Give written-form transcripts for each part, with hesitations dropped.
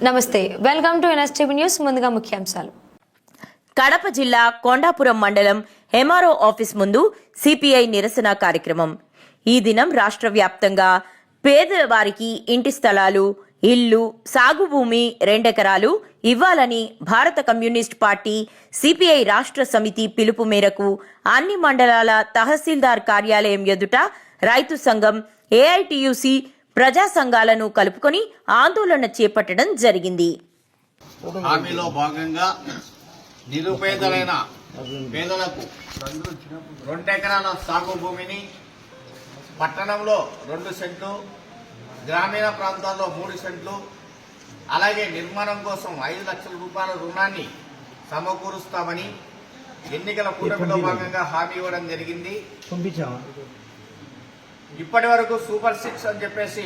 నమస్తే, welcome to NSTV news. ముందుగా ముఖ్యాంశాలు. కడప జిల్లా కొండాపురం మండలం ఎంఆర్ఓ ఆఫీస్ ముందు సిపిఐ నిరసన కార్యక్రమం. ఈ దినం రాష్ట్ర వ్యాప్తంగా పేదవారికి ఇంటి స్థలాలు, ఇల్లు, సాగు భూమి 2 ఎకరాలు ఇవ్వాలని భారత కమ్యూనిస్ట్ పార్టీ సిపిఐ రాష్ట్ర సమితి పిలుపు మేరకు అన్ని మండలాల తహసీల్దార్ కార్యాలయం ఎదుట రైతు సంఘం, ఏఐటియుసి ప్రజా సంఘాలను కలుపుకొని ఆందోళన చేపట్టడం జరిగింది. హామీలో భాగంగా నిరుపేదలైన పేదలకు 2 ఎకరాల సాగు భూమిని పట్టణంలో 2 సెంట్లు, గ్రామీణ ప్రాంతాల్లో 3 సెంట్లు, అలాగే నిర్మాణం కోసం 5 లక్షల రూపాయల రుణాన్ని సమకూరుస్తామని ఎన్నికల కూటమిలో భాగంగా హామీ ఇవ్వడం జరిగింది. ఇప్పటి వరకు సూపర్ 6 అని చెప్పేసి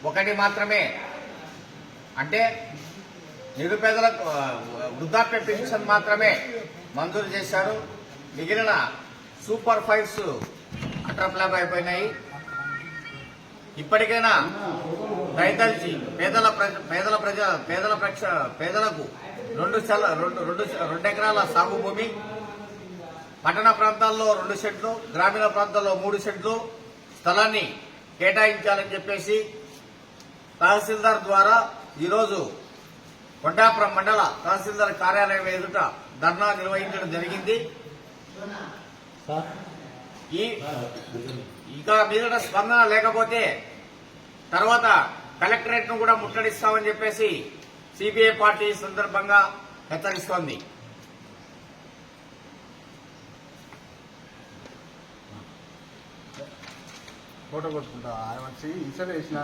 ఒకటి మాత్రమే, అంటే నిరుపేదలకు వృద్ధాప్య పెన్షన్ మాత్రమే మంజూరు చేశారు. మిగిలిన సూపర్ 5s అట్రప్లాప్ అయిపోయినాయి. ఇప్పటికైనా దయతలిచి పేదలకు 2 ఎకరాల సాగు భూమి, పట్టణ ప్రాంతాల్లో 2 సెంట్లు, గ్రామీణ ప్రాంతాల్లో 3 సెంట్లు స్థలాన్ని కేటాయించాలని చెప్పేసి తహసీల్దార్ ద్వారా ఈరోజు కొండాపురం మండల తహసీల్దార్ కార్యాలయం ఎదుట ధర్నా నిర్వహించడం జరిగింది. ఇక మీద స్పందన లేకపోతే తర్వాత కలెక్టరేట్ ను కూడా ముట్టడిస్తామని చెప్పేసి సిపిఐ పార్టీ సందర్భంగా హెచ్చరిస్తోంది. ఫోటో కొట్టుకుంటా ఆయన వచ్చి ఇన్సర్ట్ చేసిన